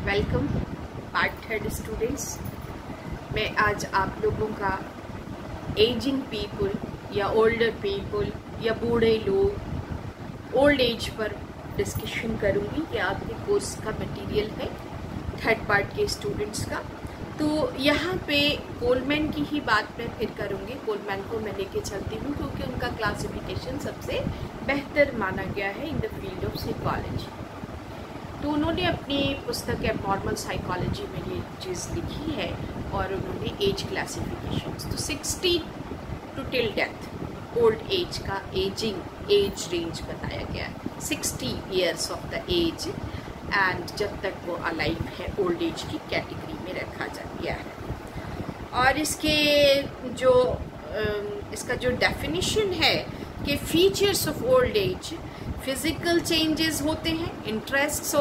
Welcome part third students. मैं आज आप लोगों का एजिंग पीपल या ओल्डर पीपल या बूढ़े लोग ओल्ड एज पर डिस्कशन करूंगी। ये आपके कोर्स का मटेरियल है थर्ड पार्ट के स्टूडेंट्स का। तो यहाँ पे कोलमैन की ही बात मैं फिर करूँगी। कोलमैन को मैं लेके चलती हूँ क्योंकि उनका क्लासिफिकेशन सबसे बेहतर माना गया है in the field of psychology. तो उन्होंने अपनी पुस्तक एबनॉर्मल साइकोलॉजी में ये चीज़ लिखी है और उन्होंने एज क्लासिफिकेशन तो 60 to till death old age का एजिंग एज रेंज बताया गया है। 60 years of the age and जब तक वो अलाइव है ओल्ड एज की कैटेगरी में रखा जा गया है। और इसका जो डेफिनेशन है कि features of old age physical changes होते हैं, इंटरेस्ट्स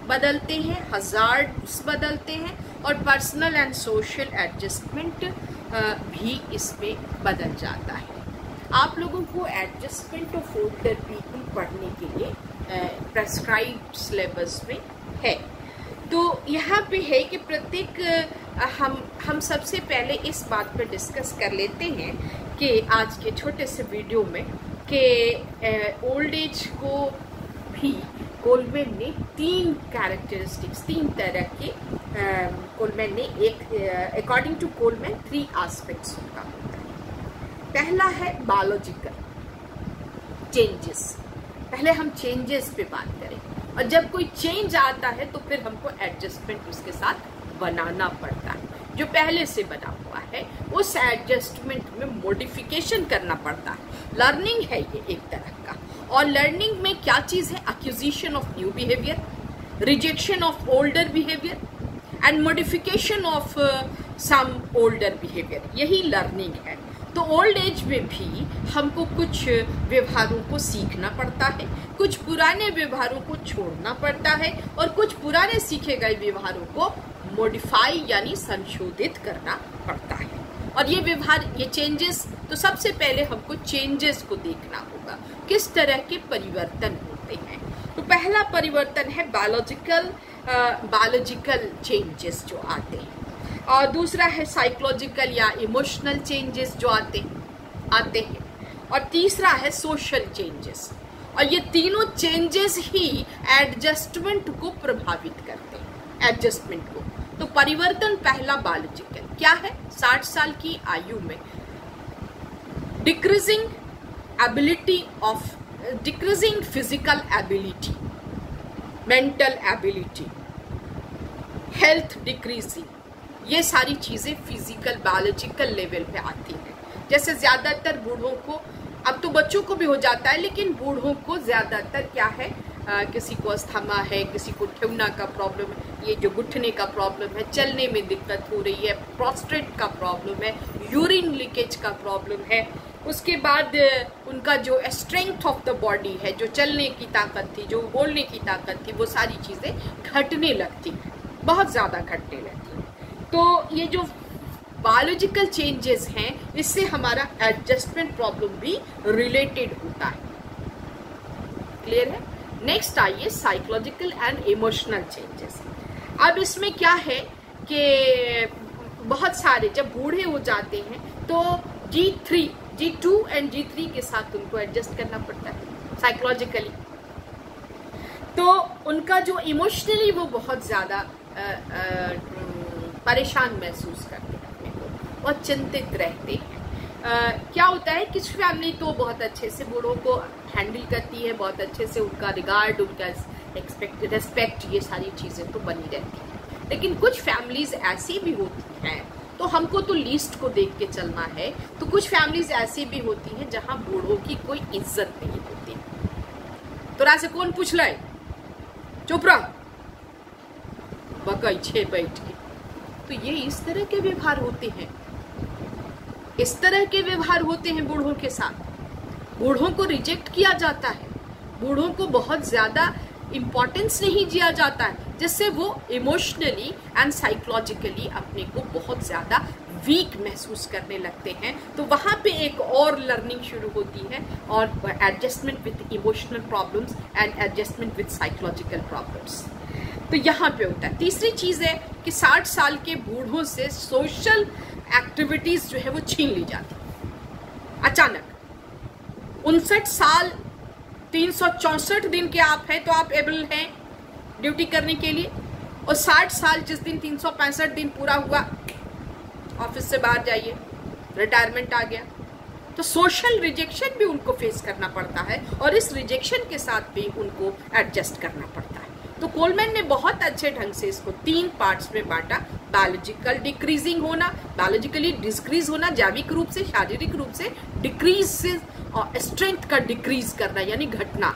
बदलते हैं, हजार्ड्स बदलते हैं और पर्सनल एंड सोशल एडजस्टमेंट भी इसमें बदल जाता है। आप लोगों को एडजस्टमेंट ऑफ ओल्डर पीपल पढ़ने के लिए प्रेस्क्राइब्ड सिलेबस में है। तो यहाँ पे है कि प्रत्येक हम सबसे पहले इस बात पर डिस्कस कर लेते हैं कि आज के छोटे से वीडियो में कि ओल्ड एज को भी कोलमैन ने तीन कैरेक्टरिस्टिक्स, तीन तरह के कोलमैन ने अकॉर्डिंग टू कोलमैन 3 एस्पेक्ट्स का होता है। पहला है बायोलॉजिकल चेंजेस। पहले हम चेंजेस पे बात करें और जब कोई चेंज आता है तो फिर हमको एडजस्टमेंट उसके साथ बनाना पड़ता है। जो पहले से बना हुआ है उस एडजस्टमेंट में मॉडिफिकेशन करना पड़ता है। लर्निंग है ये एक तरह का। और लर्निंग में क्या चीज है? Acquisition of new behaviour, rejection of older behaviour and modification of some older behaviour, यही लर्निंग है। तो ओल्ड एज में भी हमको कुछ व्यवहारों को सीखना पड़ता है, कुछ पुराने व्यवहारों को छोड़ना पड़ता है और कुछ पुराने सीखे गए व्यवहारों को मॉडिफाई यानी संशोधित करना पड़ता है। और ये व्यवहार, ये चेंजेस, तो सबसे पहले हमको चेंजेस को देखना होगा, किस तरह के परिवर्तन होते हैं। तो पहला परिवर्तन है बायोलॉजिकल चेंजेस जो आते हैं, और दूसरा है साइकोलॉजिकल या इमोशनल चेंजेस जो आते हैं, और तीसरा है सोशल चेंजेस। और ये तीनों चेंजेस ही एडजस्टमेंट को प्रभावित करते हैं, एडजस्टमेंट को। तो परिवर्तन पहला बायोलॉजिकल क्या है? 60 साल की आयु में decreasing physical ability, mental ability, health decreasing, ये सारी चीजें फिजिकल बायोलॉजिकल लेवल पे आती हैं। जैसे ज्यादातर बूढ़ों को, अब तो बच्चों को भी हो जाता है, लेकिन बूढ़ों को ज्यादातर क्या है, किसी को अस्थमा है, किसी को ठेवना का प्रॉब्लम है, ये जो घुटने का प्रॉब्लम है, चलने में दिक्कत हो रही है, प्रोस्टेट का प्रॉब्लम है, यूरिन लीकेज का प्रॉब्लम है। उसके बाद उनका जो स्ट्रेंथ ऑफ द बॉडी है, जो चलने की ताकत थी, जो बोलने की ताकत थी, वो सारी चीजें घटने लगती हैं, बहुत ज्यादा घटने लगती हैं। तो ये जो बायोलॉजिकल चेंजेस हैं, इससे हमारा एडजस्टमेंट प्रॉब्लम भी रिलेटेड होता है। क्लियर है? नेक्स्ट आइए साइकोलॉजिकल एंड इमोशनल चेंजेस। अब इसमें क्या है कि बहुत सारे जब बूढ़े हो जाते हैं तो G2 एंड G3 के साथ उनको एडजस्ट करना पड़ता है साइकोलॉजिकली। तो उनका जो इमोशनली वो बहुत ज्यादा परेशान महसूस करते हैं अपने को और चिंतित रहते हैं। क्या होता है, किस फैमिली तो बहुत अच्छे से बूढ़ों को हैंडल करती है, बहुत अच्छे से उनका रिगार्ड, उनका रेस्पेक्ट, ये सारी चीजें तो बनी रहती है। लेकिन कुछ फैमिलीज ऐसी भी होती हैं, तो हमको तो लिस्ट को देख के चलना है। तो कुछ फैमिलीज ऐसी भी होती हैं जहां बूढ़ों की कोई इज्जत नहीं होती। तोरा से कौन पूछ ले, चुप रह, बकई छे बैठ के। तो ये इस तरह के व्यवहार होते हैं, इस तरह के व्यवहार होते हैं बूढ़ों के साथ। बूढ़ों को रिजेक्ट किया जाता है, बूढ़ों को बहुत ज्यादा इंपॉर्टेंस नहीं दिया जाता है, जिससे वो इमोशनली एंड साइकोलॉजिकली अपने को बहुत ज्यादा वीक महसूस करने लगते हैं। तो वहां पे एक और लर्निंग शुरू होती है, और adjustment with emotional problems and adjustment with psychological problems. तो यहाँ पे होता है। तीसरी चीज है कि 60 साल के बूढ़ों से सोशल एक्टिविटीज जो है वो छीन ली जाती अचानक। 59 साल 364 दिन के आप हैं तो आप एबल हैं ड्यूटी करने के लिए, और 60 साल जिस दिन 365 दिन पूरा हुआ ऑफिस से बाहर जाइए, रिटायरमेंट आ गया। तो सोशल रिजेक्शन भी उनको फेस करना पड़ता है और इस रिजेक्शन के साथ भी उनको एडजस्ट करना पड़ता है। तो कोलमैन ने बहुत अच्छे ढंग से इसको 3 पार्ट्स में बांटा। बायोलॉजिकल डिक्रीजिंग होना, बायोलॉजिकली डिक्रीज होना, जैविक रूप से, शारीरिक रूप से डिक्रीज से, और स्ट्रेंथ का डिक्रीज करना यानी घटना,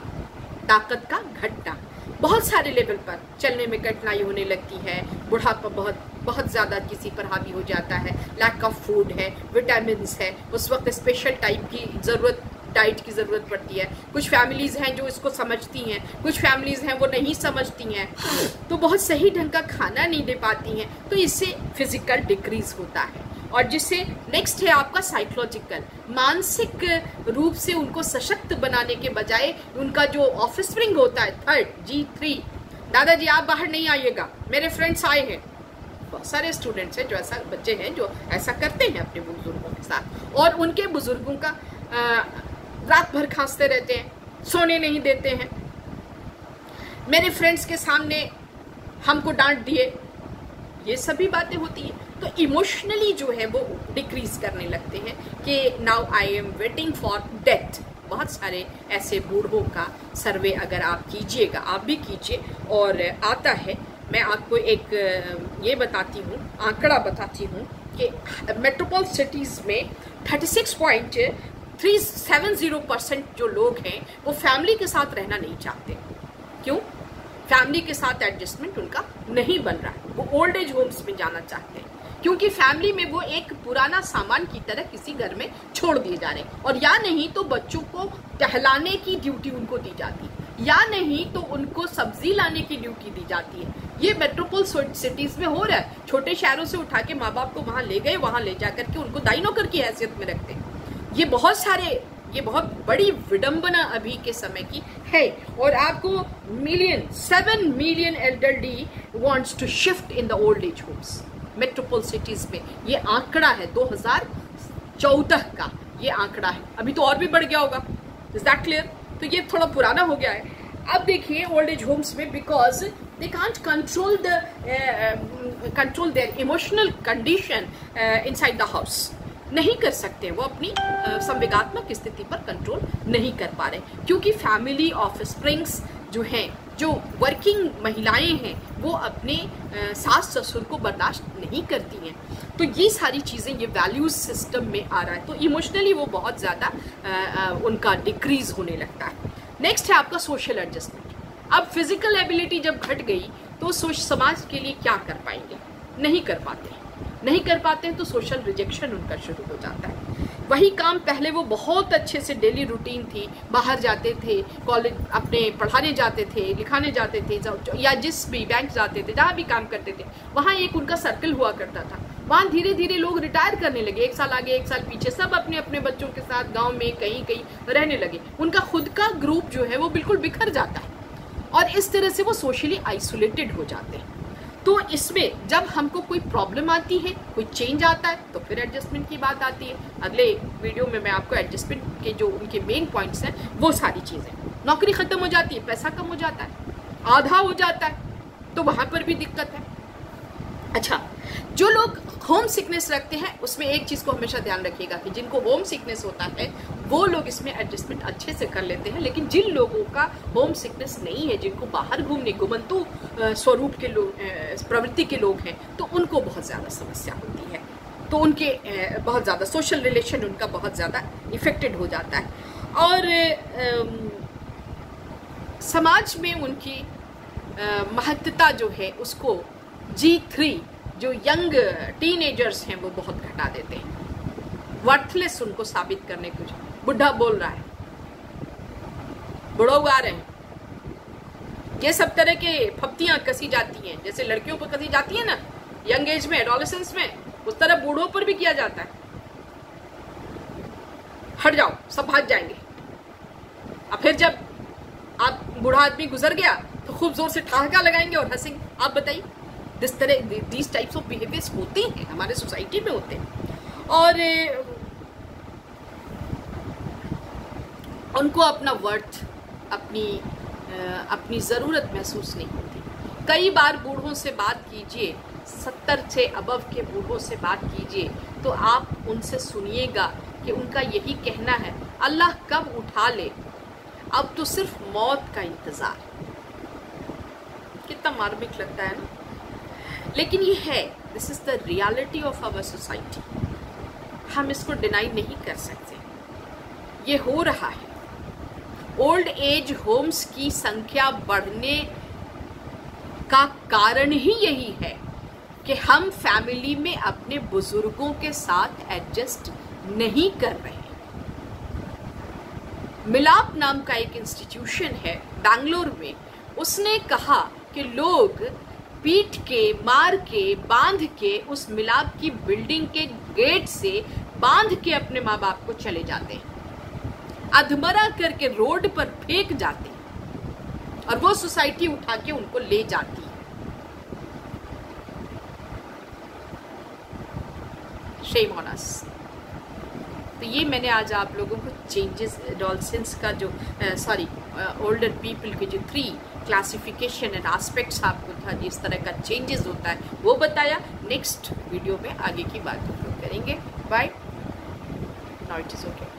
ताकत का घटना। बहुत सारे लेवल पर चलने में कठिनाई होने लगती है, बुढ़ापा बहुत ज़्यादा किसी पर हावी हो जाता है, लैक ऑफ फूड है, विटामिन है, उस वक्त स्पेशल टाइप की डाइट की ज़रूरत पड़ती है। कुछ फैमिलीज़ हैं जो इसको समझती हैं, कुछ फैमिलीज़ हैं वो नहीं समझती हैं, तो बहुत सही ढंग का खाना नहीं दे पाती हैं, तो इससे फिजिकल डिक्रीज होता है। और जिससे नेक्स्ट है आपका साइकोलॉजिकल, मानसिक रूप से उनको सशक्त बनाने के बजाय उनका जो ऑफस्प्रिंग होता है, थर्ड G3, दादाजी आप बाहर नहीं आइएगा, मेरे फ्रेंड्स आए हैं। बहुत सारे स्टूडेंट्स हैं जो ऐसा, बच्चे हैं जो ऐसा करते हैं अपने बुजुर्गों के साथ, और उनके बुजुर्गों का रात भर खांसते रहते हैं, सोने नहीं देते हैं, मेरे फ्रेंड्स के सामने हमको डांट दिए, ये सभी बातें होती हैं। तो इमोशनली जो है वो डिक्रीज करने लगते हैं कि now I am waiting for death. बहुत सारे ऐसे बूढ़ों का सर्वे अगर आप कीजिएगा, आप भी कीजिए, और आता है। मैं आपको एक ये बताती हूँ, आंकड़ा बताती हूँ कि मेट्रोपॉल सिटीज़ में 36.370% जो लोग हैं वो फैमिली के साथ रहना नहीं चाहते। क्यों? फैमिली के साथ एडजस्टमेंट उनका नहीं बन रहा है, वो ओल्ड एज होम्स में जाना चाहते हैं, क्योंकि फैमिली में वो एक पुराना सामान की तरह किसी घर में छोड़ दिए जा रहे हैं, और या नहीं तो बच्चों को टहलाने की ड्यूटी उनको दी जाती है, या नहीं तो उनको सब्जी लाने की ड्यूटी दी जाती है। ये मेट्रोपोल सिटीज में हो रहा है। छोटे शहरों से उठा के माँ बाप को वहां ले गए, वहां ले जाकर के उनको दाई नौकर की हैसियत में रखते हैं। ये बहुत बड़ी विडंबना अभी के समय की है। और आपको 7 million elderly wants to shift in the old age homes metropole cities में। ये आंकड़ा है 2014 का, ये आंकड़ा है। अभी तो और भी बढ़ गया होगा, इज दैट क्लियर? तो ये थोड़ा पुराना हो गया है। अब देखिए ओल्ड एज होम्स में, because they can't control their emotional condition inside the house, नहीं कर सकते, वो अपनी संवेगात्मक स्थिति पर कंट्रोल नहीं कर पा रहे, क्योंकि फैमिली ऑफ स्प्रिंग्स जो हैं, जो वर्किंग महिलाएं हैं, वो अपने सास ससुर को बर्दाश्त नहीं करती हैं। तो ये सारी चीज़ें, ये वैल्यूज सिस्टम में आ रहा है, तो इमोशनली वो बहुत ज़्यादा उनका डिक्रीज होने लगता है। नेक्स्ट है आपका सोशल एडजस्टमेंट। अब फिजिकल एबिलिटी जब घट गई तो समाज के लिए क्या कर पाएंगे? नहीं कर पाते हैं, तो सोशल रिजेक्शन उनका शुरू हो जाता है। वही काम पहले वो बहुत अच्छे से डेली रूटीन थी, बाहर जाते थे, कॉलेज अपने पढ़ाने जाते थे, लिखाने जाते थे, या जिस भी बैंक जाते थे, जहाँ भी काम करते थे, वहाँ एक उनका सर्कल हुआ करता था। वहाँ धीरे धीरे लोग रिटायर करने लगे, 1 साल आगे 1 साल पीछे, सब अपने अपने बच्चों के साथ गाँव में कहीं रहने लगे। उनका खुद का ग्रुप जो है वो बिल्कुल बिखर जाता है, और इस तरह से वो सोशली आइसोलेटेड हो जाते हैं। तो इसमें जब हमको कोई प्रॉब्लम आती है, कोई चेंज आता है, तो फिर एडजस्टमेंट की बात आती है। अगले वीडियो में मैं आपको एडजस्टमेंट के जो उनके मेन पॉइंट्स हैं वो सारी चीज़ें, नौकरी ख़त्म हो जाती है, पैसा कम हो जाता है, आधा हो जाता है, तो वहाँ पर भी दिक्कत है। अच्छा, जो लोग होम सिकनेस रखते हैं उसमें एक चीज़ को हमेशा ध्यान रखिएगा कि जिनको होम सिकनेस होता है वो लोग इसमें एडजस्टमेंट अच्छे से कर लेते हैं, लेकिन जिन लोगों का होम सिकनेस नहीं है, जिनको बाहर घूमने, घुमंतु स्वरूप के लोग, प्रवृत्ति के लोग हैं, तो उनको बहुत ज़्यादा समस्या होती है। तो उनके बहुत ज़्यादा सोशल रिलेशन उनका बहुत ज़्यादा इफेक्टेड हो जाता है, और समाज में उनकी महत्वता जो है उसको G3 जो यंग टीनेजर्स हैं वो बहुत घटा देते हैं। वर्थलेस उनको साबित करने कुछ, बुढ़ा बोल रहा है, बुढ़ो गा रहे हैं, ये सब तरह के फप्तियां कसी जाती हैं। जैसे लड़कियों पर कसी जाती है ना यंग एज में, एडोलेसेंस में, उस तरह बूढ़ों पर भी किया जाता है। हट जाओ, सब भाग जाएंगे। अब फिर जब आप बूढ़ा आदमी गुजर गया तो खूब जोर से ठहाका लगाएंगे और हंसेंगे। आप बताइए, दिस तरह दीज टाइप्स ऑफ बिहेवियर्स होते हैं, हमारे सोसाइटी में होते हैं। और उनको अपना वर्थ, अपनी ज़रूरत महसूस नहीं होती। कई बार बूढ़ों से बात कीजिए, 70 से अबव के बूढ़ों से बात कीजिए, तो आप उनसे सुनिएगा कि उनका यही कहना है, अल्लाह कब उठा ले, अब तो सिर्फ मौत का इंतज़ार। कितना मार्मिक लगता है ना, लेकिन ये है, this is the reality of our society. हम इसको डिनाई नहीं कर सकते, ये हो रहा है। ओल्ड एज होम्स की संख्या बढ़ने का कारण ही यही है कि हम फैमिली में अपने बुजुर्गों के साथ एडजस्ट नहीं कर रहे। मिलाप नाम का एक इंस्टीट्यूशन है बैंगलोर में, उसने कहा कि लोग पीट के, मार के, बांध के उस मिलाप की बिल्डिंग के गेट से बांध के अपने माँ बाप को चले जाते हैं, अधमरा करके रोड पर फेंक जाते हैं, और वो सोसाइटी उठा के उनको ले जाती है। Shame on us. तो ये मैंने आज आप लोगों को चेंजेस, एडोलसेंस का जो ओल्डर पीपल के जो 3 क्लासिफिकेशन एंड एस्पेक्ट्स आपको था, जिस तरह का चेंजेस होता है वो बताया। नेक्स्ट वीडियो में आगे की बात हम लोग करेंगे। Bye, now it is okay.